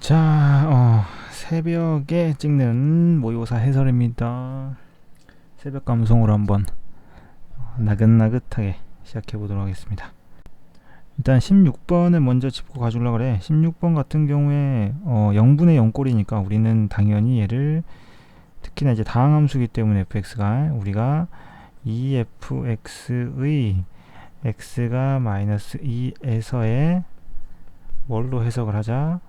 자, 새벽에 찍는 모의고사 해설입니다. 새벽 감성으로 한번 나긋나긋하게 시작해 보도록 하겠습니다. 일단 16번을 먼저 짚고 가주려고 그래. 16번 같은 경우에 0분의 0꼴이니까 우리는 당연히 얘를 특히나 이제 다항함수기 때문에 fx가 우리가 2fx의 x가 마이너스 2에서의 뭘로 해석을 하자?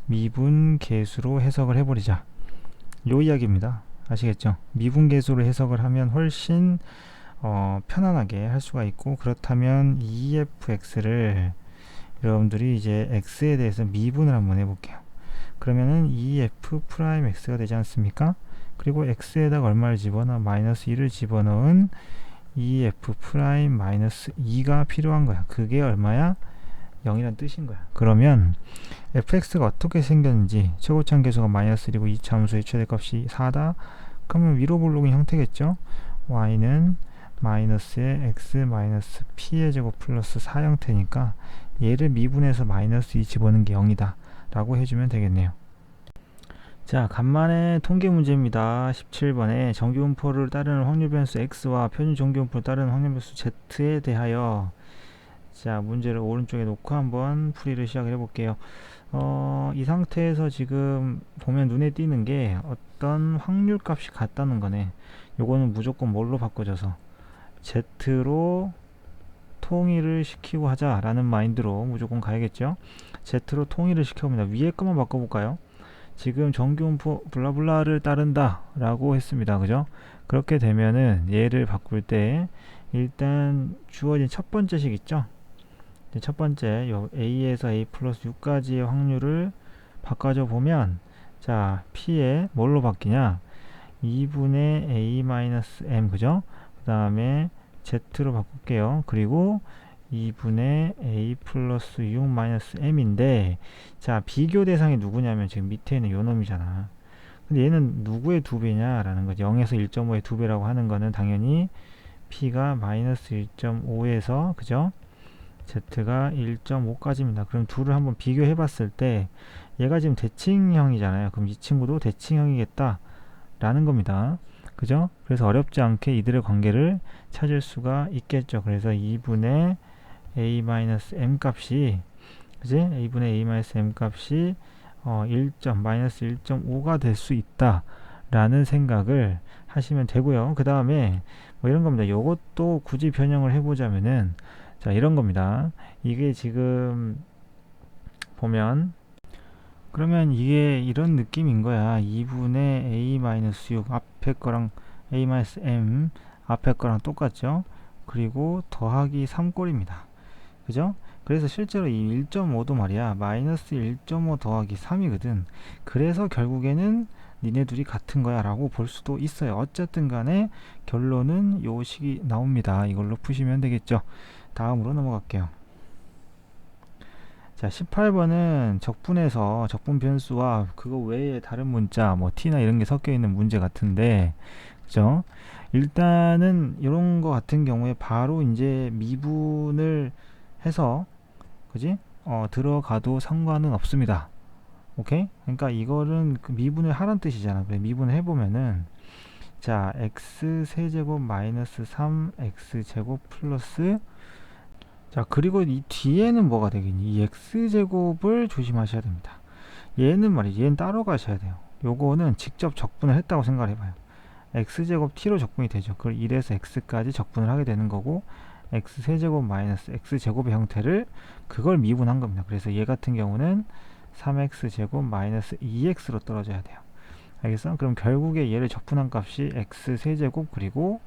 미분계수로 해석을 해버리자, 요 이야기입니다. 아시겠죠? 미분계수로 해석을 하면 훨씬 편안하게 할 수가 있고, 그렇다면 EFX를 여러분들이 이제 X에 대해서 미분을 한번 해볼게요. 그러면은 EF'X가 되지 않습니까? 그리고 X에다가 얼마를 집어넣어? 마이너스 2를 집어넣은 EF'-2가 필요한 거야. 그게 얼마야? 0이란 뜻인 거야. 그러면 fx가 어떻게 생겼는지, 최고참 계수가 마이너스 1이고 이차함수의 최대값이 4다. 그러면 위로 볼록인 형태겠죠. y는 마이너스의 x 마이너스 p의 제곱 플러스 4 형태니까 얘를 미분해서 마이너스 2 집어넣는 게 0이다 라고 해주면 되겠네요. 자, 간만에 통계 문제입니다. 17번에 정규분포를 따르는 확률 변수 x와 표준 정규분포를 따르는 확률 변수 z에 대하여, 자, 문제를 오른쪽에 놓고 한번 풀이를 시작을 해볼게요. 이 상태에서 지금 보면 눈에 띄는 게 어떤 확률 값이 같다는 거네. 요거는 무조건 뭘로 바꿔줘서 z로 통일을 시키고 하자라는 마인드로 무조건 가야겠죠. z로 통일을 시켜봅니다. 위에 것만 바꿔볼까요? 지금 정규분포 블라블라를 따른다 라고 했습니다. 그죠? 그렇게 되면은 얘를 바꿀 때 일단 주어진 첫 번째 식 있죠? 첫 번째 요 a에서 a 플러스 6까지의 확률을 바꿔줘 보면, 자, p에 뭘로 바뀌냐? 2분의 a 마이너스 m, 그죠? 그 다음에 z로 바꿀게요. 그리고 2분의 a 플러스 6 마이너스 m인데, 자, 비교 대상이 누구냐면 지금 밑에 있는 요 놈이잖아. 근데 얘는 누구의 2배냐 라는 거죠. 0에서 1.5의 2배라고 하는 거는 당연히 p가 마이너스 1.5에서, 그죠? z가 1.5까지입니다. 그럼 둘을 한번 비교해 봤을 때 얘가 지금 대칭형이잖아요. 그럼 이 친구도 대칭형이겠다 라는 겁니다. 그죠? 그래서 어렵지 않게 이들의 관계를 찾을 수가 있겠죠. 그래서 2분의 a-m 값이, 그지? 2분의 a-m 값이 마이너스 1.5가 될 수 있다 라는 생각을 하시면 되고요. 그 다음에 뭐 이런 겁니다. 요것도 굳이 변형을 해보자면은, 자, 이런 겁니다. 이게 지금 보면, 그러면 이게 이런 느낌인 거야. 2분의 a-6 앞에 거랑 a-m 앞에 거랑 똑같죠. 그리고 더하기 3꼴입니다. 그죠? 그래서 실제로 이 1.5도 말이야, 마이너스 1.5 더하기 3이거든. 그래서 결국에는 니네 둘이 같은 거야 라고 볼 수도 있어요. 어쨌든 간에 결론은 요 식이 나옵니다. 이걸로 푸시면 되겠죠. 다음으로 넘어갈게요. 자, 18번은 적분에서 적분 변수와 그거 외에 다른 문자, 뭐 t나 이런 게 섞여 있는 문제 같은데, 그죠? 일단은 이런 거 같은 경우에 바로 이제 미분을 해서, 그지? 들어가도 상관은 없습니다. 오케이? 그러니까 이거는 그 미분을 하란 뜻이잖아. 그래, 미분을 해보면은, 자, x 세제곱 마이너스 3x 제곱 플러스, 자, 그리고 이 뒤에는 뭐가 되겠니? 이 x제곱을 조심하셔야 됩니다. 얘는 말이지, 얘는 따로 가셔야 돼요. 요거는 직접 적분을 했다고 생각을 해봐요. x제곱 t로 적분이 되죠. 그걸 1에서 x까지 적분을 하게 되는 거고, x세제곱 마이너스 x제곱의 형태를, 그걸 미분한 겁니다. 그래서 얘 같은 경우는 3x제곱 마이너스 2x로 떨어져야 돼요. 알겠어? 그럼 결국에 얘를 적분한 값이 x세제곱 그리고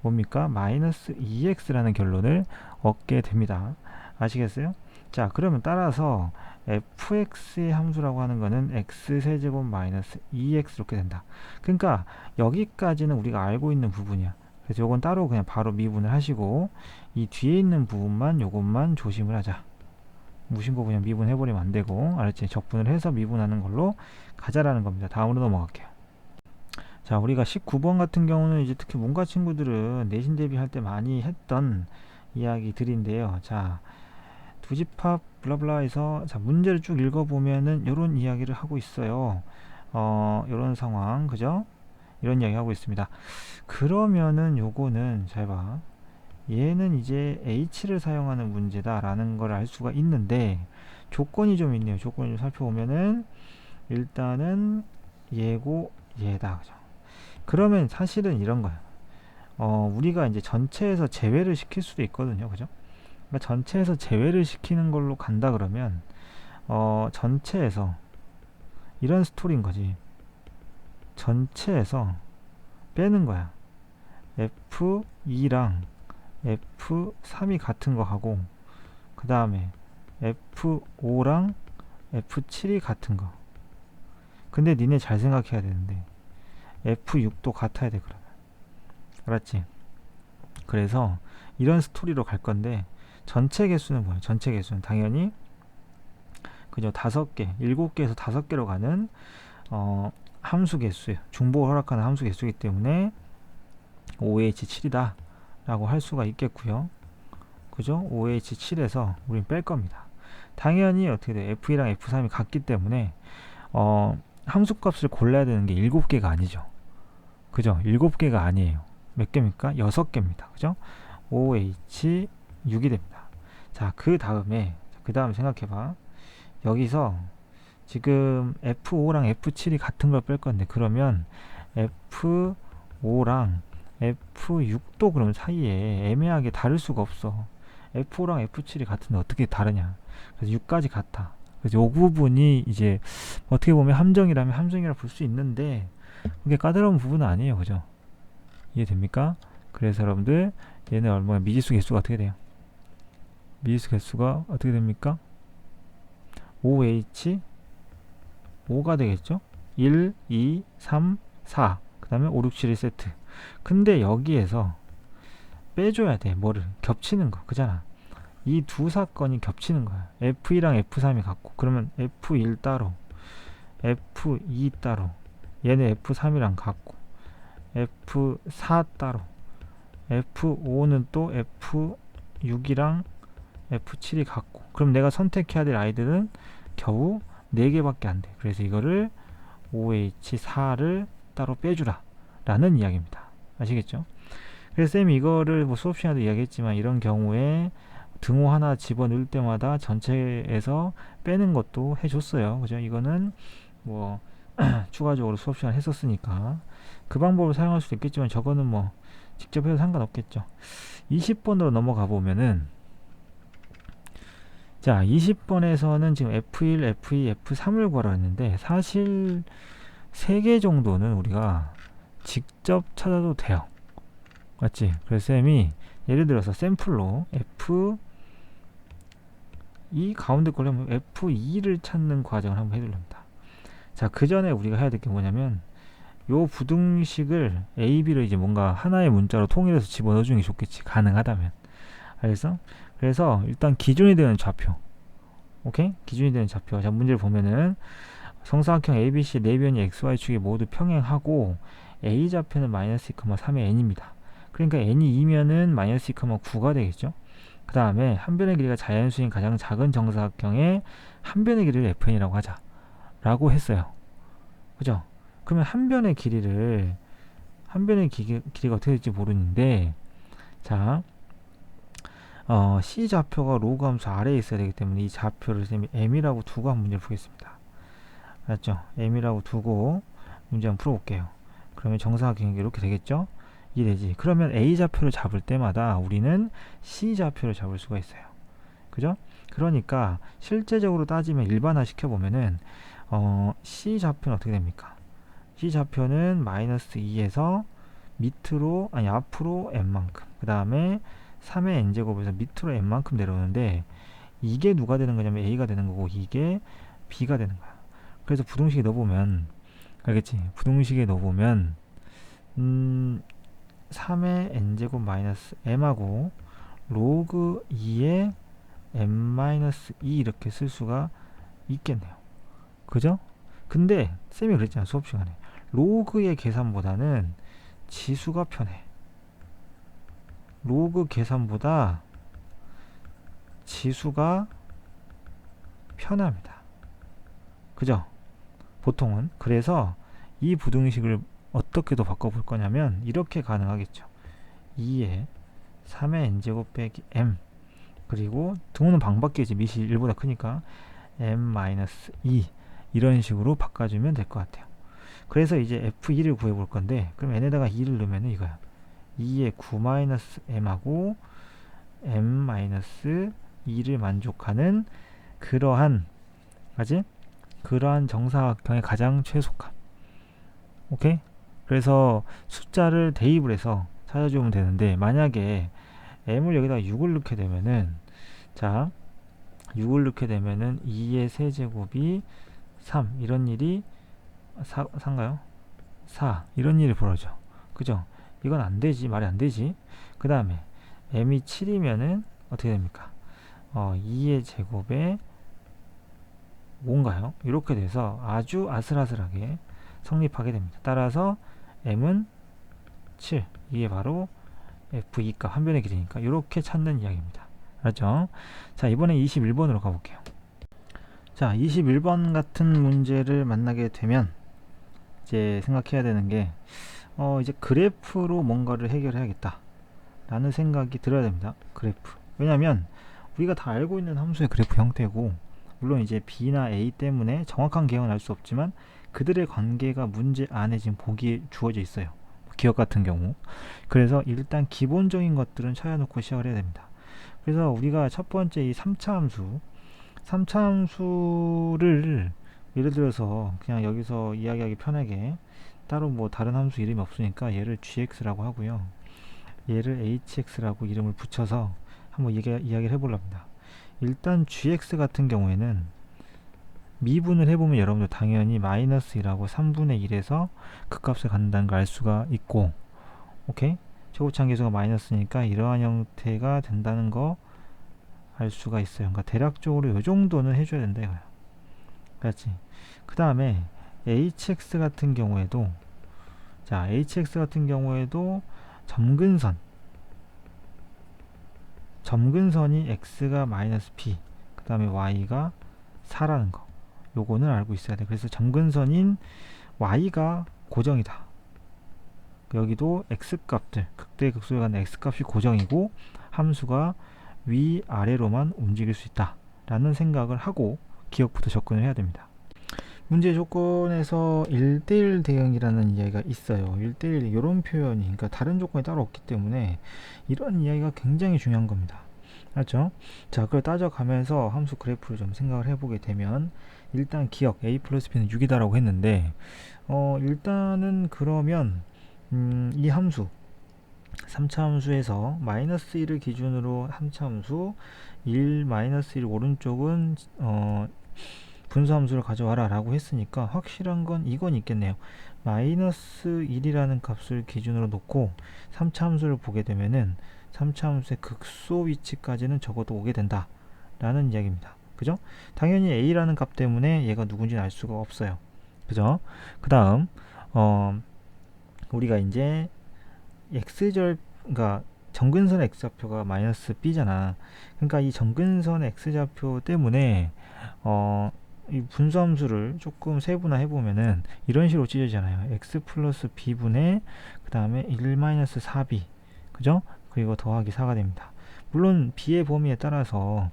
뭡니까? 마이너스 2x라는 결론을 얻게 됩니다. 아시겠어요? 자, 그러면 따라서 fx의 함수라고 하는 거는 x세제곱 마이너스 2x 이렇게 된다. 그러니까 여기까지는 우리가 알고 있는 부분이야. 그래서 요건 따로 그냥 바로 미분을 하시고, 이 뒤에 있는 부분만, 요것만 조심을 하자. 무심코 그냥 미분해버리면 안 되고, 알았지? 적분을 해서 미분하는 걸로 가자라는 겁니다. 다음으로 넘어갈게요. 자, 우리가 19번 같은 경우는 이제 특히 문과 친구들은 내신 대비할 때 많이 했던 이야기들인데요. 자, 두 집합 블라블라해서 자 문제를 쭉 읽어보면은 이런 이야기를 하고 있어요. 이런 상황 그죠? 이런 이야기 하고 있습니다. 그러면은 요거는 잘 봐. 얘는 이제 H를 사용하는 문제다 라는 걸 알 수가 있는데 조건이 좀 있네요. 조건을 좀 살펴보면은 일단은 얘고 얘다 그죠? 그러면 사실은 이런 거야. 우리가 이제 전체에서 제외를 시킬 수도 있거든요. 그죠? 그러니까 전체에서 제외를 시키는 걸로 간다 그러면 전체에서 이런 스토리인 거지. 전체에서 빼는 거야. F2랑 F3이 같은 거 하고 그 다음에 F5랑 F7이 같은 거. 근데 니네 잘 생각해야 되는데 F6도 같아야 돼. 그러면 알았지? 그래서 이런 스토리로 갈 건데 전체 개수는 뭐야? 전체 개수는 당연히 그죠? 5개, 7개에서 5개로 가는 함수 개수예요. 중복을 허락하는 함수 개수이기 때문에 OH7이다 라고 할 수가 있겠고요. 그죠? OH7에서 우린 뺄 겁니다. 당연히 어떻게 돼? F2랑 F3이 같기 때문에 함수값을 골라야 되는 게 7개가 아니죠. 그죠? 7개가 아니에요. 몇 개입니까? 6개입니다. 그죠? OH6이 됩니다. 자, 그 다음에 생각해봐. 여기서 지금 F5랑 F7이 같은 걸 뺄 건데 그러면 F5랑 F6도 그럼 사이에 애매하게 다를 수가 없어. F5랑 F7이 같은데 어떻게 다르냐. 그래서 6까지 같아. 그래서 이 부분이 이제 어떻게 보면 함정이라면 함정이라 볼 수 있는데 그게 까다로운 부분은 아니에요. 그죠? 이해됩니까? 그래서 여러분들 얘는 얼마나 미지수 개수가 어떻게 돼요? 미지수 개수가 어떻게 됩니까? OH 5가 되겠죠? 1, 2, 3, 4. 그 다음에 5, 6, 7이 세트. 근데 여기에서 빼줘야 돼. 뭐를? 겹치는 거. 그잖아. 이 두 사건이 겹치는 거야. F2랑 F3이 같고. 그러면 F1 따로, F2 따로. 얘는 F3이랑 같고. F4 따로. F5는 또 F6이랑 F7이 같고. 그럼 내가 선택해야 될 아이들은 겨우 4개밖에 안 돼. 그래서 이거를 OH4를 따로 빼주라 라는 이야기입니다. 아시겠죠? 그래서 쌤이 이거를 뭐 수업 시간에도 이야기했지만 이런 경우에 등호 하나 집어넣을 때마다 전체에서 빼는 것도 해줬어요. 그죠? 이거는 뭐 추가적으로 수업 시간 했었으니까 그 방법을 사용할 수도 있겠지만 저거는 뭐 직접 해도 상관없겠죠. 20번으로 넘어가 보면은 자 20번에서는 지금 F1, F2, F3을 구하라 했는데 사실 3개 정도는 우리가 직접 찾아도 돼요. 맞지? 그래서 쌤이 예를 들어서 샘플로 이 가운데 걸려면 F2를 찾는 과정을 한번 해둘랍니다. 자, 그 전에 우리가 해야 될 게 뭐냐면 요 부등식을 A, B를 이제 뭔가 하나의 문자로 통일해서 집어넣어주는 게 좋겠지. 가능하다면. 알겠어? 그래서 일단 기준이 되는 좌표. 오케이? 기준이 되는 좌표. 자, 문제를 보면은 정사각형 ABC 네 변이 XY축에 모두 평행하고 A 좌표는 마이너스 2,3의 n입니다. 그러니까 n이 2면은 마이너스 2,9가 되겠죠. 그 다음에 한 변의 길이가 자연수인 가장 작은 정사각형의 한 변의 길이를 fn이라고 하자 라고 했어요. 그죠? 그러면 한 변의 길이가 어떻게 될지 모르는데 자 C 좌표가 로그 함수 아래에 있어야 되기 때문에 이 좌표를 쌤이 m이라고 두고 한번 문제를 풀겠습니다. 알았죠? m이라고 두고 문제 한번 풀어볼게요. 그러면 정사각형이 이렇게 되겠죠? 이래지. 그러면 A 좌표를 잡을 때마다 우리는 C 좌표를 잡을 수가 있어요. 그죠? 그러니까 실제적으로 따지면 일반화 시켜보면은 C 좌표는 어떻게 됩니까? C 좌표는 마이너스 2에서 밑으로 아니 앞으로 n만큼 그 다음에 3의 n제곱에서 밑으로 n만큼 내려오는데 이게 누가 되는 거냐면 A가 되는 거고 이게 B가 되는 거야. 그래서 부등식에 넣어보면 알겠지? 부등식에 넣어보면 3의 n제곱 마이너스 m하고 로그 2의 m-2 이렇게 쓸 수가 있겠네요. 그죠? 근데 쌤이 그랬잖아 수업 시간에 로그의 계산보다는 지수가 편해. 로그 계산보다 지수가 편합니다. 그죠? 보통은. 그래서 이 부등식을 어떻게도 바꿔볼 거냐면 이렇게 가능하겠죠. 2에 3의 n제곱 빼기 m, 그리고 등호는 방밖이지, 밑이 1보다 크니까 m-2 이런 식으로 바꿔주면 될 것 같아요. 그래서 이제 f2를 구해볼 건데, 그럼 n에다가 2를 넣으면 이거야. 2의 9-m하고 m-2를 만족하는 그러한 정사각형의 가장 최소값. 오케이? 그래서 숫자를 대입을 해서 찾아주면 되는데, 만약에 m을 여기다가 6을 넣게 되면은, 자, 6을 넣게 되면은 2의 세제곱이 3 이런 일이 4인가요? 4 이런 일이 벌어져. 그죠? 이건 안 되지. 말이 안 되지. 그 다음에 m이 7이면은 어떻게 됩니까? 2의 제곱에 5인가요? 이렇게 돼서 아주 아슬아슬하게 성립하게 됩니다. 따라서 m은 7. 이게 바로 f2 값 한 변의 길이니까 이렇게 찾는 이야기입니다. 알았죠? 자, 이번에 21번으로 가볼게요. 자, 21번 같은 문제를 만나게 되면 이제 생각해야 되는 게 이제 그래프로 뭔가를 해결해야겠다 라는 생각이 들어야 됩니다. 그래프. 왜냐면 우리가 다 알고 있는 함수의 그래프 형태고, 물론 이제 b나 a 때문에 정확한 개형은 알 수 없지만 그들의 관계가 문제 안에 지금 보기에 주어져 있어요. 기억 같은 경우. 그래서 일단 기본적인 것들은 찾아놓고 시작을 해야 됩니다. 그래서 우리가 첫 번째 이 3차 함수를 예를 들어서 그냥 여기서 이야기하기 편하게 따로 뭐 다른 함수 이름이 없으니까 얘를 gx라고 하고요, 얘를 hx라고 이름을 붙여서 한번 이야기를 해보려 합니다. 일단 gx 같은 경우에는 미분을 해보면 여러분들 당연히 -1하고 3분의 1에서 그 값을 갖는다는 걸 알 수가 있고, 오케이? 최고차항 계수가 마이너스니까 이러한 형태가 된다는 거 알 수가 있어요. 그러니까 대략적으로 이 정도는 해줘야 된다 이거야. 그렇지? 그 다음에 hx 같은 경우에도, 자, hx 같은 경우에도 점근선이 x가 -p, 그 다음에 y가 4라는 거, 요거는 알고 있어야 돼. 그래서 점근선인 y가 고정이다. 여기도 x값들, 극대 극소에 관한 x값이 고정이고 함수가 위아래로만 움직일 수 있다 라는 생각을 하고 기억부터 접근을 해야 됩니다. 문제 조건에서 1대1 대응이라는 이야기가 있어요. 1대1 이런 표현이, 그러니까 다른 조건이 따로 없기 때문에 이런 이야기가 굉장히 중요한 겁니다. 맞죠? 자, 그걸 따져가면서 함수 그래프를 좀 생각을 해보게 되면, 일단 기억 a 플러스 b는 6이다 라고 했는데, 일단은 그러면 이 함수 3차 함수에서 -1을 기준으로 3차 함수 1, -1 오른쪽은 분수 함수를 가져와라 라고 했으니까 확실한 건 이건 있겠네요. -1이라는 값을 기준으로 놓고 3차 함수를 보게 되면은 3차 함수의 극소 위치까지는 적어도 오게 된다 라는 이야기입니다. 그죠? 당연히 a라는 값 때문에 얘가 누군지는 알 수가 없어요. 그죠? 그 다음 우리가 이제 그러니까 정근선의 x좌표가 -b잖아. 그러니까 이 정근선의 x좌표 때문에 이 분수함수를 조금 세분화 해보면은 이런 식으로 찢어지잖아요. x 플러스 b분의 그 다음에 1-4b, 그죠? 그리고 더하기 4가 됩니다. 물론 b의 범위에 따라서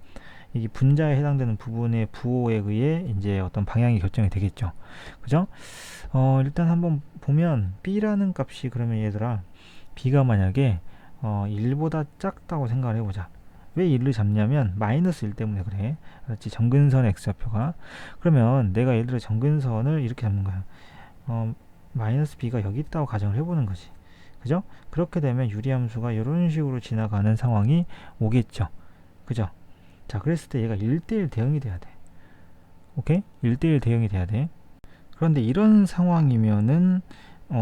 이 분자에 해당되는 부분의 부호에 의해 이제 어떤 방향이 결정이 되겠죠. 그죠? 일단 한번 보면 b라는 값이, 그러면 얘들아 b가 만약에 1보다 작다고 생각을 해보자. 왜 1을 잡냐면 -1 때문에 그래. 그렇지? 정근선의 x좌표가. 그러면 내가 예를 들어 정근선을 이렇게 잡는 거야. -b가 여기 있다고 가정을 해보는 거지. 그죠? 그렇게 되면 유리함수가 이런 식으로 지나가는 상황이 오겠죠. 그죠? 자, 그랬을 때 얘가 1대1 대응이 돼야 돼. 오케이? 1대1 대응이 돼야 돼. 그런데 이런 상황이면은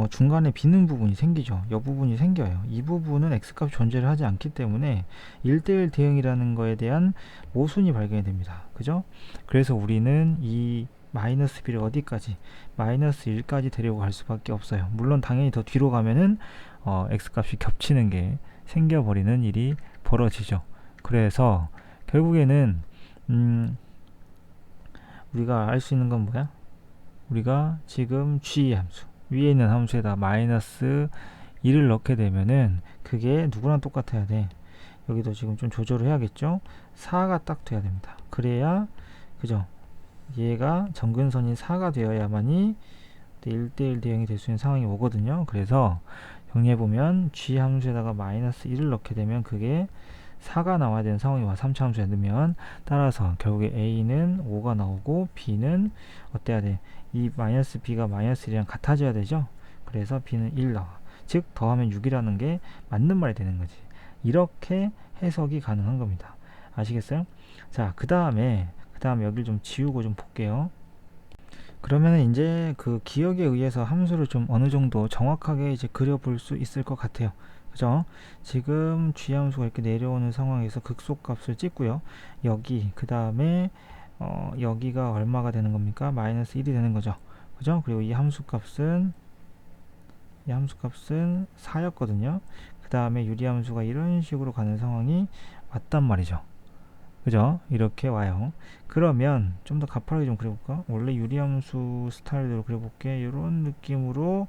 중간에 비는 부분이 생기죠. 이 부분이 생겨요. 이 부분은 x값이 존재를 하지 않기 때문에 1대1 대응이라는 거에 대한 모순이 발견이 됩니다. 그죠? 그래서 우리는 이 -b를 어디까지? -1까지 데리고 갈 수밖에 없어요. 물론 당연히 더 뒤로 가면은 x값이 겹치는 게 생겨버리는 일이 벌어지죠. 그래서 결국에는 우리가 알 수 있는 건 뭐야? 우리가 지금 g 함수 위에 있는 함수에다 마이너스 1을 넣게 되면은 그게 누구랑 똑같아야 돼? 여기도 지금 좀 조절을 해야겠죠? 4가 딱 돼야 됩니다. 그래야 그죠? 얘가 정근선이 4가 되어야만이 1대1 대응이 될 수 있는 상황이 오거든요. 그래서 정리해보면 g 함수에다가 마이너스 1을 넣게 되면 그게 4가 나와야 되는 상황이 와. 3차 함수에 넣으면 따라서 결국에 a는 5가 나오고 b는 어때야 돼? 이 마이너스 b가 마이너스 1이랑 같아져야 되죠. 그래서 b는 1 나와. 즉 더하면 6이라는 게 맞는 말이 되는 거지. 이렇게 해석이 가능한 겁니다. 아시겠어요? 자, 그 다음에 여기를 좀 지우고 좀 볼게요. 그러면 이제 그 기억에 의해서 함수를 좀 어느 정도 정확하게 이제 그려볼 수 있을 것 같아요. 그죠? 지금 g 함수가 이렇게 내려오는 상황에서 극소값을 찍고요. 여기 그 다음에 여기가 얼마가 되는 겁니까? 마이너스 1이 되는 거죠. 그죠? 그리고 이 함수값은 4였거든요. 그 다음에 유리함수가 이런 식으로 가는 상황이 왔단 말이죠. 그죠? 이렇게 와요. 그러면 좀 더 가파르게 좀 그려볼까? 원래 유리함수 스타일대로 그려볼게. 이런 느낌으로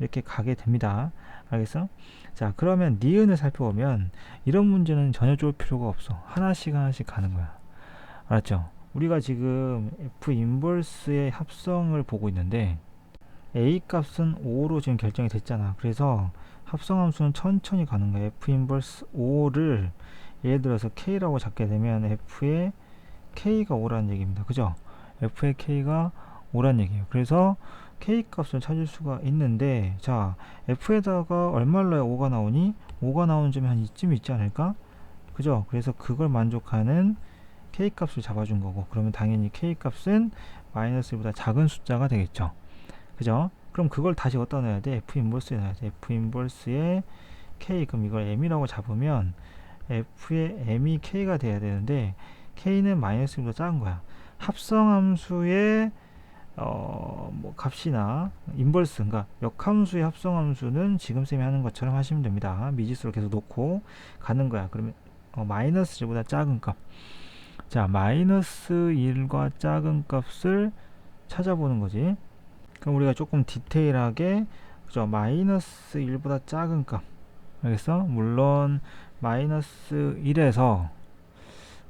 이렇게 가게 됩니다. 알겠어? 자, 그러면 니은을 살펴보면 이런 문제는 전혀 쫄 필요가 없어. 하나씩 가는 거야. 알았죠? 우리가 지금 F 인버스의 합성을 보고 있는데 A 값은 5로 지금 결정이 됐잖아. 그래서 합성함수는 천천히 가는 거야. F 인버스 5를 예를 들어서 K라고 잡게 되면 F의 K가 5라는 얘기입니다. 그죠? F의 K가 5라는 얘기예요. 그래서 K 값을 찾을 수가 있는데, 자, F에다가 얼마를 넣어야 5가 나오니? 5가 나오는 점이 한 이쯤 있지 않을까? 그죠? 그래서 그걸 만족하는 K 값을 잡아준 거고, 그러면 당연히 K 값은 마이너스 1보다 작은 숫자가 되겠죠. 그죠? 그럼 그걸 다시 어디다 넣어야 돼? F 인버스에 넣어야 돼. F 인버스에 K, 그럼 이걸 M이라고 잡으면 F의 M이 K가 돼야 되는데 K는 마이너스 1보다 작은 거야. 합성함수의 뭐 값이나 인버스, 그러니까 역함수의 합성함수는 지금 쌤이 하는 것처럼 하시면 됩니다. 미지수를 계속 놓고 가는 거야. 그러면 마이너스 1보다 작은 값. 자, 마이너스 1과 작은 값을 찾아보는 거지. 그럼 우리가 조금 디테일하게, 그죠? 마이너스 1보다 작은 값. 알겠어? 물론 마이너스 1에서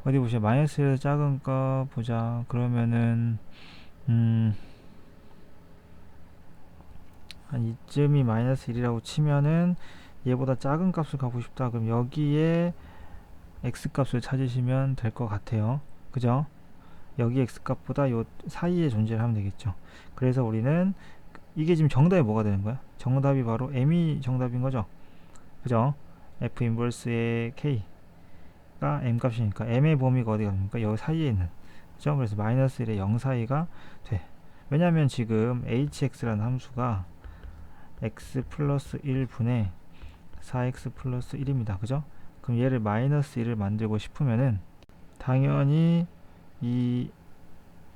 어디 보자. 마이너스 1에서 작은 값 보자. 그러면은 한 이쯤이 마이너스 1이라고 치면은 얘보다 작은 값을 가고 싶다. 그럼 여기에 x 값을 찾으시면 될 것 같아요. 그죠? 여기 x 값보다 요 사이에 존재를 하면 되겠죠. 그래서 우리는 이게 지금 정답이 뭐가 되는 거야? 정답이 바로 m이 정답인 거죠. 그죠? f 인버스의 k가 m 값이니까 m의 범위가 어디가 됩니까? 여기 사이에 있는. 그죠? 그래서 마이너스 1에 0 사이가 돼. 왜냐면 지금 hx라는 함수가 x 플러스 1분의 4x 플러스 1입니다. 그죠? 그럼 얘를 마이너스 1을 만들고 싶으면은 당연히 이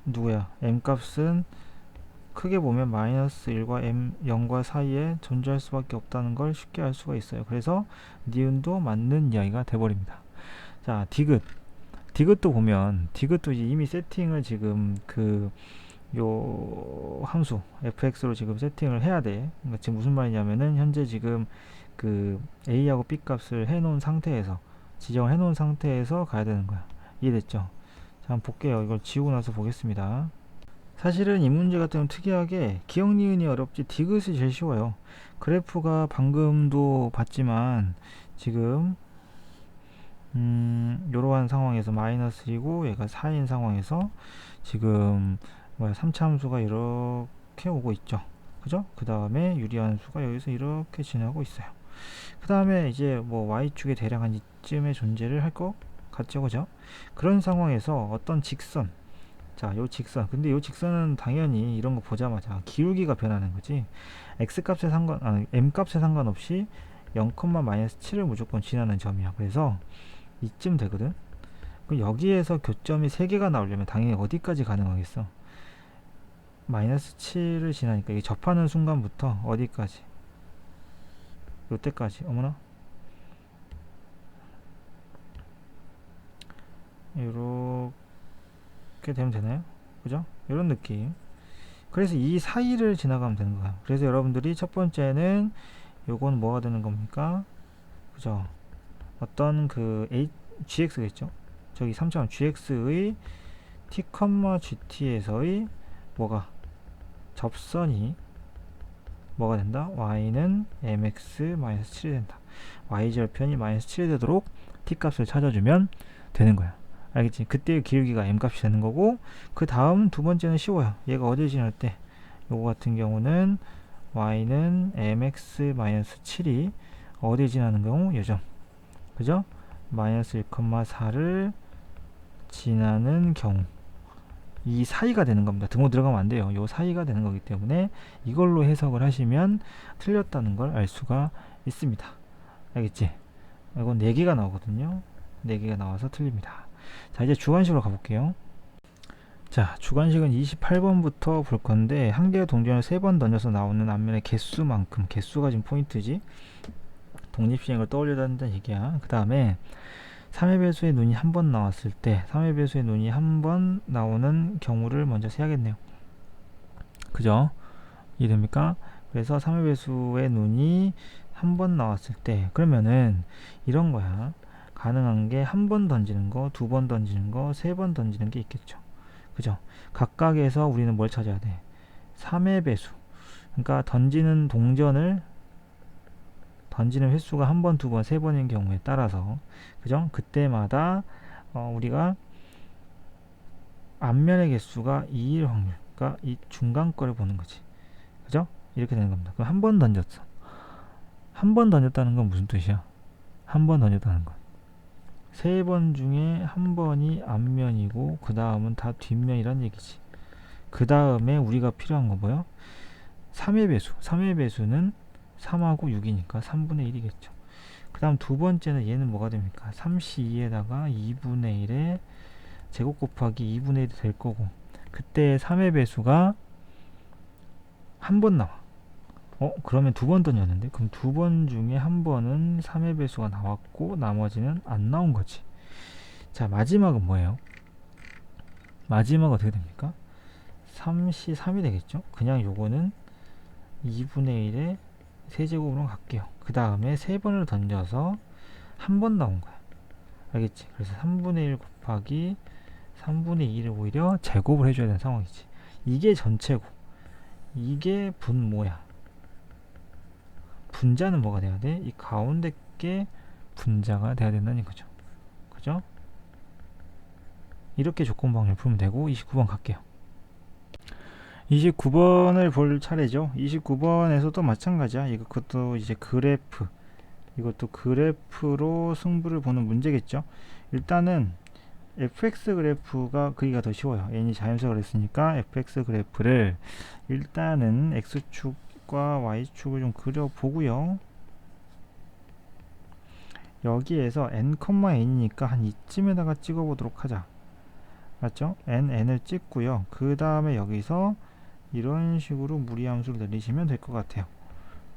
누구야? m 값은 크게 보면 마이너스 1과 m 0과 사이에 존재할 수밖에 없다는 걸 쉽게 알 수가 있어요. 그래서 니은도 맞는 이야기가 돼버립니다. 자, 디귿도 보면 디귿도 이미 세팅을 지금 요 함수 fx로 지금 세팅을 해야 돼. 그러니까 지금 무슨 말이냐면은 현재 지금 그 a하고 b 값을 해놓은 상태에서 지정을 해놓은 상태에서 가야 되는 거야. 이해됐죠? 자, 한번 볼게요. 이걸 지우고 나서 보겠습니다. 사실은 이 문제 같은 경우는 특이하게 기억 니은이 어렵지 디귿이 제일 쉬워요. 그래프가 방금도 봤지만 지금 이러한 상황에서 마이너스 1이고 얘가 4인 상황에서 지금 3차 함수가 이렇게 오고 있죠. 그죠? 그 다음에 유리함수가 여기서 이렇게 지나고 있어요. 그 다음에 이제 뭐 y축에 대략 한 이쯤의 존재를 할 것 같죠. 그죠? 그런 상황에서 어떤 직선, 자, 요 직선. 근데 요 직선은 당연히 이런 거 보자마자 기울기가 변하는 거지. x값에 m값에 상관없이 0,-7을 무조건 지나는 점이야. 그래서 이쯤 되거든. 그럼 여기에서 교점이 3개가 나오려면 당연히 어디까지 가능하겠어? 마이너스 7을 지나니까 이게 접하는 순간부터 어디까지? 요때까지. 어머나. 이렇게 되면 되나요? 그죠? 이런 느낌. 그래서 이 사이를 지나가면 되는 거야. 그래서 여러분들이 첫 번째는 요건 뭐가 되는 겁니까? 그죠? 어떤 그 gx겠죠? 저기 3점 gx의 t, gt에서의 뭐가 접선이 뭐가 된다? y는 mx-7이 된다. y절편이 -7이 되도록 t 값을 찾아주면 되는 거야. 알겠지? 그때의 기울기가 m 값이 되는 거고, 그 다음 두 번째는 쉬워요. 얘가 어디 지날 때, 요거 같은 경우는 y는 mx-7이 어디 지나는 경우 요점, 그죠? -1,4를 지나는 경우, 이 사이가 되는 겁니다. 등호 들어가면 안 돼요. 요 사이가 되는 거기 때문에 이걸로 해석을 하시면 틀렸다는 걸 알 수가 있습니다. 알겠지? 이건 4개가 나오거든요. 4개가 나와서 틀립니다. 자, 이제 주관식으로 가볼게요. 자, 주관식은 28번부터 볼 건데, 한 개의 동전을 3번 던져서 나오는 앞면의 개수만큼, 개수가 지금 포인트지, 독립시행을 떠올려야 한다는 얘기야. 그 다음에 3의 배수의 눈이 한 번 나왔을 때 3의 배수의 눈이 한 번 나오는 경우를 먼저 세야겠네요. 그죠? 이해됩니까? 그래서 3의 배수의 눈이 한 번 나왔을 때, 그러면은 이런 거야. 가능한 게 한 번 던지는 거, 2번 던지는 거, 3번 던지는 게 있겠죠. 그죠? 각각에서 우리는 뭘 찾아야 돼? 3의 배수. 그러니까 던지는 동전을 던지는 횟수가 한 번, 2번, 3번인 경우에 따라서, 그죠? 그때마다 우리가 앞면의 개수가 2일 확률, 그러니까 이 중간 거를 보는 거지. 그죠? 이렇게 되는 겁니다. 그럼 한 번 던졌어. 한 번 던졌다는 건 무슨 뜻이야? 한 번 던졌다는 건 3번 중에 한 번이 앞면이고 그 다음은 다 뒷면이란 얘기지. 그 다음에 우리가 필요한 거 뭐요? 3의 배수. 3의 배수는 3하고 6이니까 3분의 1이겠죠. 그 다음 두 번째는 얘는 뭐가 됩니까? 3c2에다가 2분의 1에 제곱 곱하기 2분의 1이 될 거고, 그때 3의 배수가 한 번 나와. 그러면 2번 던졌는데, 그럼 2번 중에 한 번은 3의 배수가 나왔고 나머지는 안 나온 거지. 자, 마지막은 뭐예요? 마지막 어떻게 됩니까? 3c3이 되겠죠. 그냥 요거는 2분의 1에 세제곱으로 갈게요. 그 다음에 3번을 던져서 한 번 나온 거야. 알겠지? 그래서 3분의 1 곱하기 3분의 2를 오히려 제곱을 해줘야 되는 상황이지. 이게 전체고, 이게 분모야. 분자는 뭐가 돼야 돼? 이 가운데 게 분자가 돼야 된다는 거죠. 그죠? 이렇게 조건방을 풀면 되고, 29번 갈게요. 29번을 볼 차례죠. 29번에서도 마찬가지야. 그것도 이제 그래프, 이것도 그래프로 승부를 보는 문제겠죠. 일단은 fx 그래프가 그리기가 더 쉬워요. n이 자연수라고 그랬으니까 fx 그래프를 일단은 x축과 y축을 좀 그려보고요. 여기에서 n,n이니까 한 이쯤에다가 찍어보도록 하자. 맞죠? n을 찍고요. 그 다음에 여기서 이런 식으로 무리함수를 내리시면 될 것 같아요.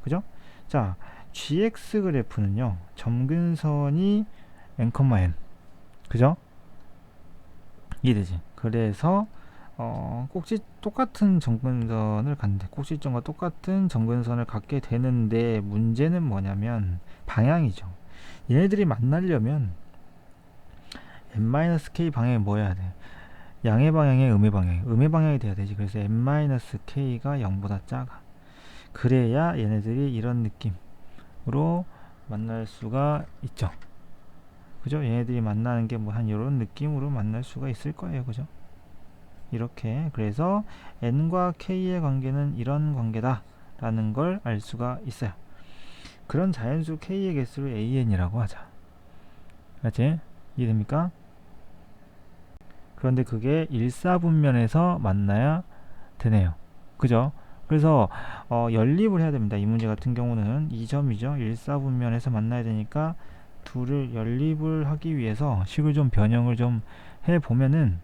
그죠? 자, gx 그래프는요, 점근선이 n,n. 그죠? 이해되지? 그래서 꼭지 똑같은 점근선을 갖는데, 꼭지점과 똑같은 점근선을 갖게 되는데, 문제는 뭐냐면 방향이죠. 얘네들이 만나려면 n-k 방향이 뭐여야 돼? 양의 방향에 음의 방향이 돼야 되지. 그래서 n-k가 0보다 작아. 그래야 얘네들이 이런 느낌으로 만날 수가 있죠. 그죠? 얘네들이 만나는 게 뭐 한 이런 느낌으로 만날 수가 있을 거예요. 그죠? 이렇게. 그래서 n과 k의 관계는 이런 관계다 라는 걸 알 수가 있어요. 그런 자연수 k의 개수를 an이라고 하자. 알지? 이해됩니까? 그런데 그게 일사분면에서 만나야 되네요. 그죠? 그래서 연립을 해야 됩니다. 이 문제 같은 경우는 이 점이죠. 일사분면에서 만나야 되니까 둘을 연립을 하기 위해서 식을 좀 변형을 좀 해보면은,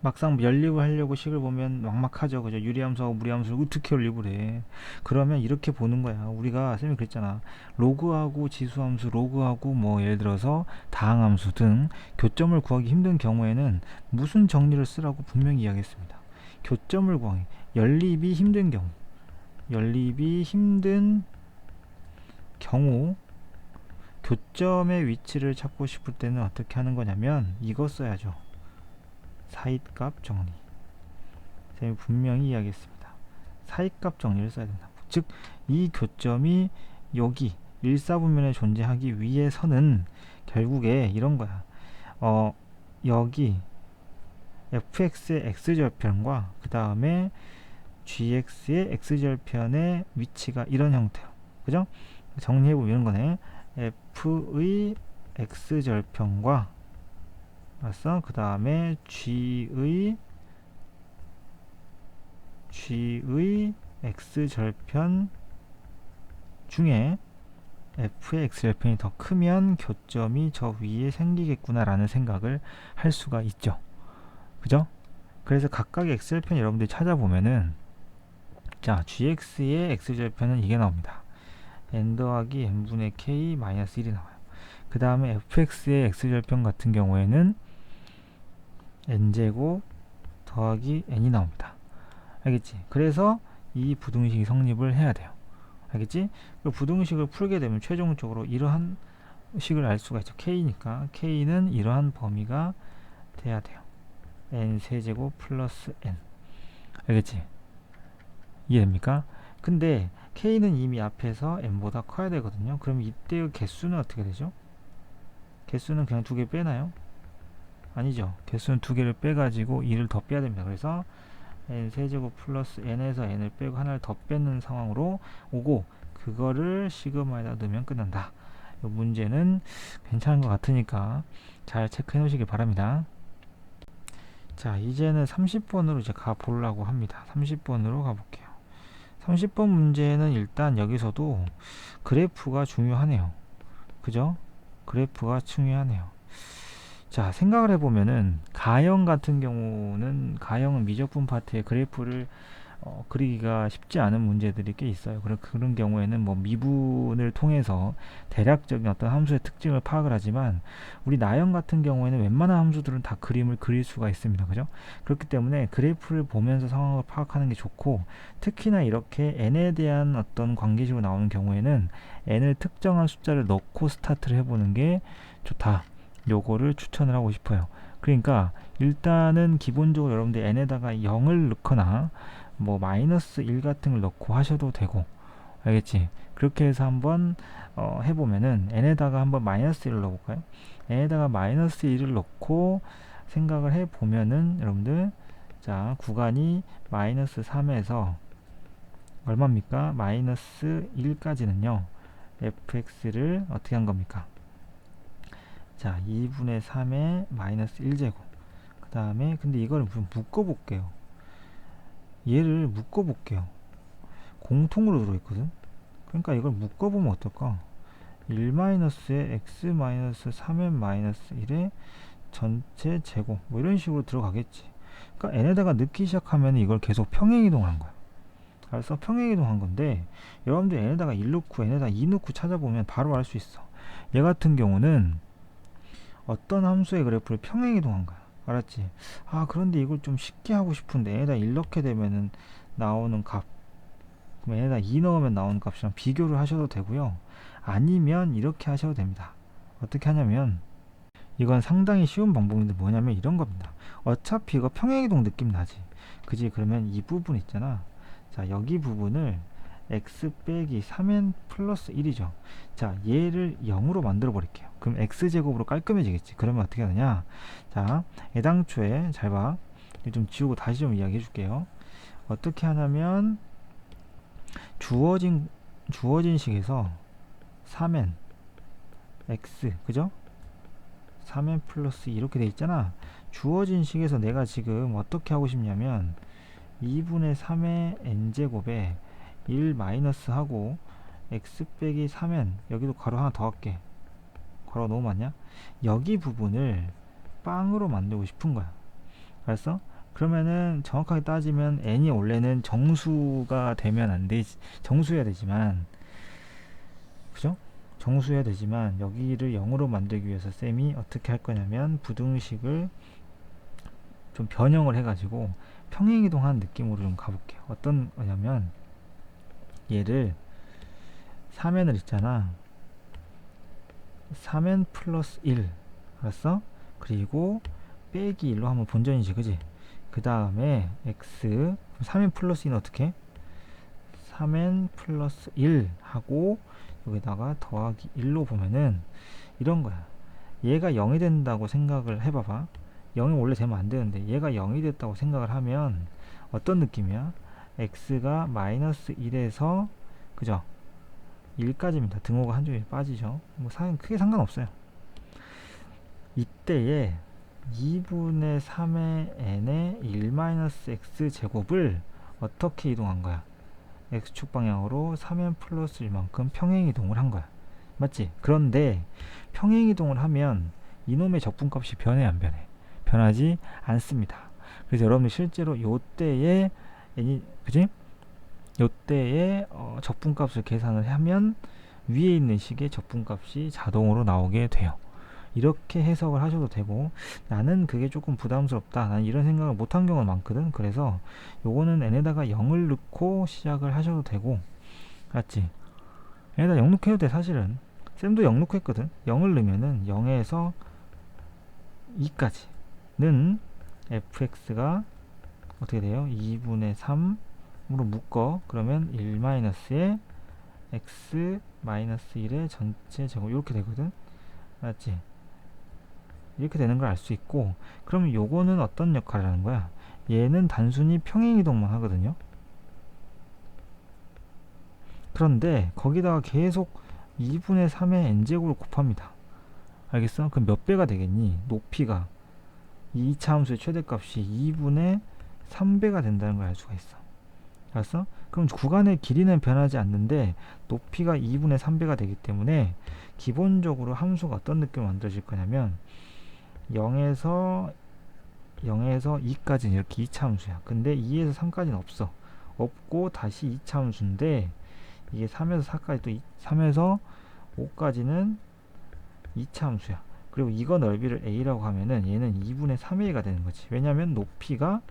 막상 연립을 하려고 식을 보면 막막하죠. 그죠? 유리함수하고 무리함수를 어떻게 연립을 해? 그러면 이렇게 보는 거야. 우리가 쌤이 그랬잖아. 로그하고 지수함수, 로그하고 뭐 예를 들어서 다항함수 등 교점을 구하기 힘든 경우에는 무슨 정리를 쓰라고 분명히 이야기했습니다. 교점을 구하기. 연립이 힘든 경우 교점의 위치를 찾고 싶을 때는 어떻게 하는 거냐면 이거 써야죠. 사이값 정리. 선생님이 분명히 이야기했습니다. 사이값 정리를 써야 된다. 즉 이 교점이 여기 일사분면에 존재하기 위해서는 결국에 이런 거야. 여기 fx의 x절편과 그 다음에 gx의 x절편의 위치가 이런 형태요. 그죠? 정리해보면 이런 거네. f의 x절편과 알았어? 그 다음에 g의 x절편 중에 f의 x절편이 더 크면 교점이 저 위에 생기겠구나 라는 생각을 할 수가 있죠. 그죠? 그래서 각각의 x절편 여러분들이 찾아보면은 자 gx의 x절편은 이게 나옵니다. n 더하기 n분의 k 마이너스 1이 나와요. 그 다음에 fx의 x절편 같은 경우에는 n제곱 더하기 n이 나옵니다. 알겠지? 그래서 이 부등식이 성립을 해야 돼요. 알겠지? 그 부등식을 풀게 되면 최종적으로 이러한 식을 알 수가 있죠. k니까 k는 이러한 범위가 돼야 돼요. n 세제곱 플러스 n. 알겠지? 이해됩니까? 근데 k는 이미 앞에서 n보다 커야 되거든요. 그럼 이때의 개수는 어떻게 되죠? 개수는 그냥 2개 빼나요? 아니죠. 개수는 2개를 빼가지고 2를 더 빼야 됩니다. 그래서 n 세제곱 플러스 n에서 n을 빼고 하나를 더 빼는 상황으로 오고 그거를 시그마에다 넣으면 끝난다. 이 문제는 괜찮은 것 같으니까 잘 체크해 놓으시길 바랍니다. 자 이제는 30번으로 이제 가보려고 합니다. 30번으로 가볼게요. 30번 문제는 일단 여기서도 그래프가 중요하네요. 그죠? 그래프가 중요하네요. 자 생각을 해보면은 가형 같은 경우는 가형은 미적분 파트의 그래프를 그리기가 쉽지 않은 문제들이 꽤 있어요. 그런 경우에는 뭐 미분을 통해서 대략적인 어떤 함수의 특징을 파악을 하지만 우리 나형 같은 경우에는 웬만한 함수들은 다 그림을 그릴 수가 있습니다. 그죠? 그렇기 때문에 그래프를 보면서 상황을 파악하는 게 좋고 특히나 이렇게 n에 대한 어떤 관계식으로 나오는 경우에는 n을 특정한 숫자를 넣고 스타트를 해보는 게 좋다. 요거를 추천을 하고 싶어요. 그러니까 일단은 기본적으로 여러분들 n에다가 0을 넣거나 뭐 마이너스 1 같은 걸 넣고 하셔도 되고 알겠지? 그렇게 해서 한번 해보면은 n에다가 한번 마이너스 1을 넣어볼까요? n에다가 마이너스 1을 넣고 생각을 해보면은 여러분들 자 구간이 마이너스 3에서 얼마입니까? 마이너스 1까지는요 fx를 어떻게 한 겁니까? 자 2분의 3의 마이너스 1제곱 그 다음에 근데 이거를 묶어볼게요. 얘를 묶어볼게요. 공통으로 들어있거든. 그러니까 이걸 묶어보면 어떨까? 1-에 x-3n-1의 전체 제곱 뭐 이런 식으로 들어가겠지. 그러니까 n에다가 넣기 시작하면 이걸 계속 평행이동한 거야. 그래서 평행이동한 건데 여러분들 n에다가 1 넣고 n에다가 2 넣고 찾아보면 바로 알 수 있어. 얘 같은 경우는 어떤 함수의 그래프를 평행이동한 거야. 알았지? 아 그런데 이걸 좀 쉽게 하고 싶은데 n에다 1 넣게 되면은 나오는 값 그럼 n에다 2 넣으면 나오는 값이랑 비교를 하셔도 되고요. 아니면 이렇게 하셔도 됩니다. 어떻게 하냐면 이건 상당히 쉬운 방법인데 뭐냐면 이런 겁니다. 어차피 이거 평행이동 느낌 나지. 그지? 그러면 이 부분 있잖아. 자 여기 부분을 x 빼기 3n 플러스 1이죠. 자 얘를 0으로 만들어 버릴게요. 그럼 x제곱으로 깔끔해지겠지. 그러면 어떻게 하느냐. 자 애당초에 잘 봐. 좀 지우고 다시 좀 이야기해 줄게요. 어떻게 하냐면 주어진 식에서 3n x 그죠? 3n 플러스 이렇게 돼 있잖아. 주어진 식에서 내가 지금 어떻게 하고 싶냐면 2분의 3의 n제곱에 1 마이너스 하고 x 빼기 3n 여기도 괄호 하나 더 할게. 괄호 너무 많냐? 여기 부분을 빵으로 만들고 싶은 거야. 알았어? 그러면은 정확하게 따지면 n이 원래는 정수가 되면 안 되지. 정수여야 되지만 그죠? 정수여야 되지만 여기를 0으로 만들기 위해서 쌤이 어떻게 할 거냐면 부등식을 좀 변형을 해가지고 평행이동하는 느낌으로 좀 가볼게요. 어떤 거냐면 얘를 3n을 있잖아. 3n 플러스 1 알았어? 그리고 빼기 1로 하면 본전이지 그지? 그 다음에 x 3n 플러스 2는 어떻게? 3n 플러스 1 하고 여기다가 더하기 1로 보면은 이런 거야. 얘가 0이 된다고 생각을 해봐봐. 0이 원래 되면 안 되는데 얘가 0이 됐다고 생각을 하면 어떤 느낌이야? x가 마이너스 1에서 그죠? 1까지입니다. 등호가 한쪽에 빠지죠. 뭐 크게 상관없어요. 이때에 2분의 3의 n의 1-x 제곱을 어떻게 이동한 거야? x축 방향으로 3n 플러스 1만큼 평행이동을 한 거야. 맞지? 그런데 평행이동을 하면 이놈의 적분값이 변해 안 변해? 변하지 않습니다. 그래서 여러분들 실제로 요때에 그지? 요때에 적분값을 계산을 하면 위에 있는 식의 적분값이 자동으로 나오게 돼요. 이렇게 해석을 하셔도 되고 나는 그게 조금 부담스럽다. 나는 이런 생각을 못한 경우가 많거든. 그래서 요거는 n에다가 0을 넣고 시작을 하셔도 되고 맞지? n에다 0 넣고 해도 돼. 사실은 쌤도 0 넣고 했거든. 0을 넣으면은 0에서 2까지는 fx가 어떻게 돼요? 2분의 3으로 묶어. 그러면 1-에 x-1의 전체 제곱 이렇게 되거든. 맞지? 이렇게 되는 걸 알 수 있고 그럼 요거는 어떤 역할을 하는 거야? 얘는 단순히 평행이동만 하거든요. 그런데 거기다가 계속 2분의 3의 n제곱을 곱합니다. 알겠어? 그럼 몇 배가 되겠니? 높이가 2차 함수의 최대값이 2분의 3배가 된다는 걸 알 수가 있어. 알았어? 그럼 구간의 길이는 변하지 않는데 높이가 2분의 3배가 되기 때문에 기본적으로 함수가 어떤 느낌을 만들어질 거냐면 0에서 2까지는 이렇게 2차 함수야. 근데 2에서 3까지는 없고 다시 2차 함수인데 이게 3에서 4까지 또 3에서 5까지는 2차 함수야. 그리고 이거 넓이를 a라고 하면은 얘는 2분의 3a가 되는 거지. 왜냐면 높이가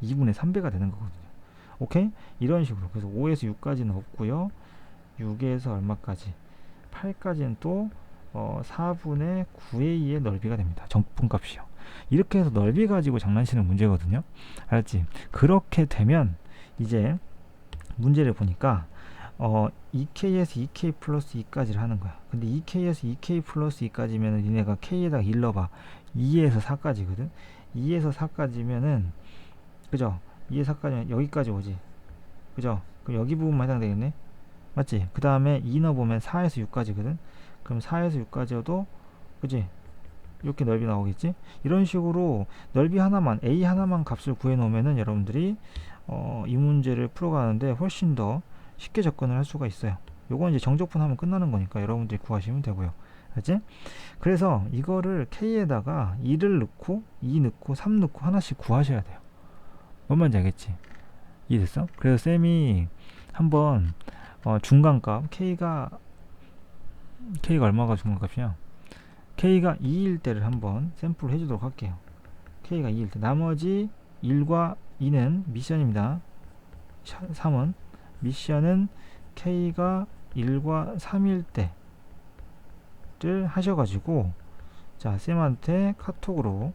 2분의 3배가 되는 거거든요. 오케이? 이런 식으로. 그래서 5에서 6까지는 없고요. 6에서 얼마까지? 8까지는 또 4분의 9a의 넓이가 됩니다. 적분값이요. 이렇게 해서 넓이 가지고 장난치는 문제거든요. 알았지? 그렇게 되면 이제 문제를 보니까 2k에서 2k 플러스 2까지를 하는 거야. 근데 2k에서 2k 플러스 2까지면은 니네가 k에다가 1 넣어봐. 2에서 4까지거든. 2에서 4까지면은 그죠? 2에서 4까지면 여기까지 오지. 그죠? 그럼 여기 부분만 해당되겠네. 맞지? 그 다음에 2 넣어보면 4에서 6까지거든. 그럼 4에서 6까지여도 그지? 이렇게 넓이 나오겠지? 이런 식으로 넓이 하나만 a 하나만 값을 구해 놓으면은 여러분들이 이 문제를 풀어가는데 훨씬 더 쉽게 접근을 할 수가 있어요. 요건 이제 정적분 하면 끝나는 거니까 여러분들이 구하시면 되고요. 알지? 그래서 이거를 k에다가 1을 넣고 2 넣고 3 넣고 하나씩 구하셔야 돼요. 뭔 말인지 알겠지? 이해됐어? 그래서 쌤이 한번 중간값 k가 얼마가 중간값이냐? k가 2일 때를 한번 샘플을 해주도록 할게요. k가 2일 때 나머지 1과 2는 미션입니다. 3은 미션은 k가 1과 3일 때를 하셔가지고 자 쌤한테 카톡으로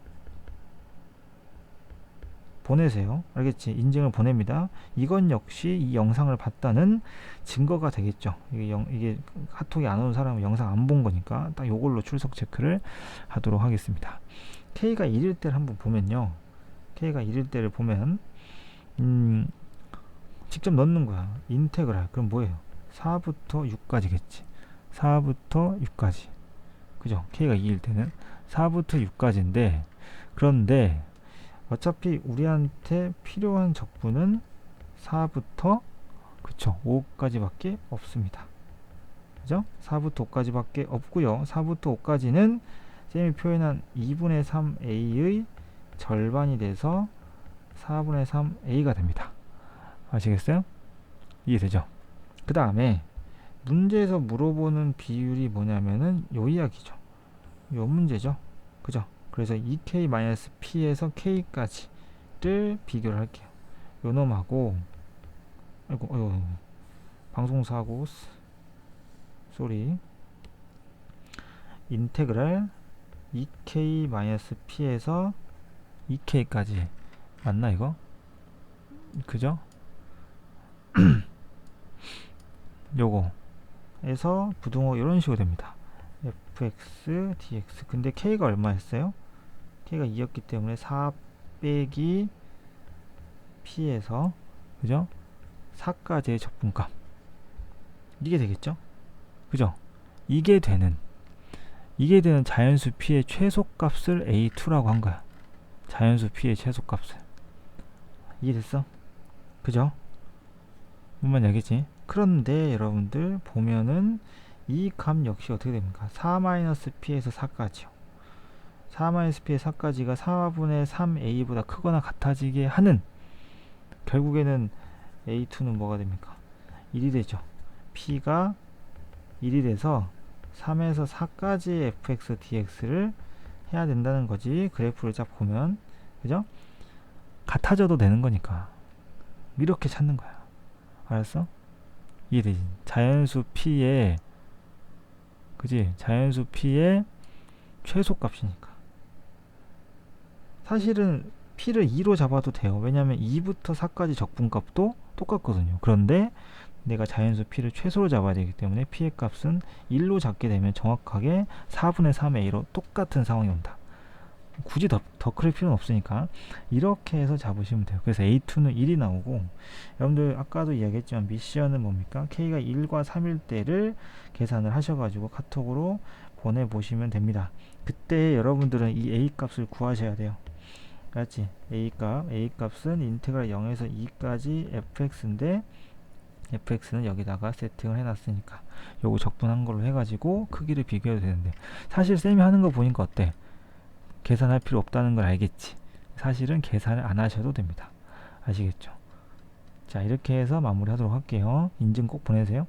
보내세요. 알겠지? 인증을 보냅니다. 이건 역시 이 영상을 봤다는 증거가 되겠죠. 이게 카톡이 안 오는 사람은 영상 안 본 거니까 딱 요걸로 출석 체크를 하도록 하겠습니다. k가 1일 때를 한번 보면요. k가 1일 때를 보면 직접 넣는 거야. 인테그랄. 그럼 뭐예요? 4부터 6까지겠지. 4부터 6까지. 그죠? k가 2일 때는 4부터 6까지인데 그런데 어차피 우리한테 필요한 적분은 4부터 그쵸 5까지 밖에 없습니다. 그죠? 4부터 5까지 밖에 없고요. 4부터 5까지는 쌤이 표현한 2분의 3a의 절반이 돼서 4분의 3a가 됩니다. 아시겠어요? 이해되죠? 그 다음에 문제에서 물어보는 비율이 뭐냐면은 요 이야기죠. 요 문제죠. 그죠? 그래서 2k-p에서 k까지를 비교를 할게요. 요놈하고 아이고 방송사고 쏘리 인테그랄 2k-p에서 2k까지 맞나 이거? 그죠? 요거에서 부등호 이런 식으로 됩니다. fx dx. 근데 k가 얼마였어요? k가 2였기 때문에 4 빼기 p에서 그죠? 4까지의 적분값 이게 되겠죠? 그죠? 이게 되는 자연수 p의 최소값을 a2라고 한 거야. 자연수 p의 최소값을. 이해됐어? 그죠? 뭔 얘기지? 그런데 여러분들 보면은 이 값 역시 어떻게 됩니까? 4-p에서 4까지요. 4-p의 4까지가 4분의 3a보다 크거나 같아지게 하는, 결국에는 a2는 뭐가 됩니까? 1이 되죠. p가 1이 돼서 3에서 4까지의 fx dx를 해야 된다는 거지. 그래프를 쫙 보면 그죠? 같아져도 되는 거니까 이렇게 찾는 거야. 알았어? 이해되지? 자연수 p의 그지? 자연수 p의 최소값이니까. 사실은 p를 2로 잡아도 돼요. 왜냐면 2부터 4까지 적분값도 똑같거든요. 그런데 내가 자연수 p를 최소로 잡아야 되기 때문에 p의 값은 1로 잡게 되면 정확하게 4분의 3의 a로 똑같은 상황이 온다. 굳이 더 클 필요는 없으니까 이렇게 해서 잡으시면 돼요. 그래서 A2는 1이 나오고, 여러분들 아까도 이야기했지만 미션은 뭡니까? K가 1과 3일 때를 계산을 하셔가지고 카톡으로 보내보시면 됩니다. 그때 여러분들은 이 A 값을 구하셔야 돼요. 알았지? A 값은 인테그랄 0에서 2까지 fx인데 fx는 여기다가 세팅을 해놨으니까 요거 적분한 걸로 해가지고 크기를 비교해도 되는데, 사실 쌤이 하는 거 보니까 어때? 계산할 필요 없다는 걸 알겠지? 사실은 계산을 안 하셔도 됩니다. 아시겠죠? 자, 이렇게 해서 마무리 하도록 할게요. 인증 꼭 보내세요.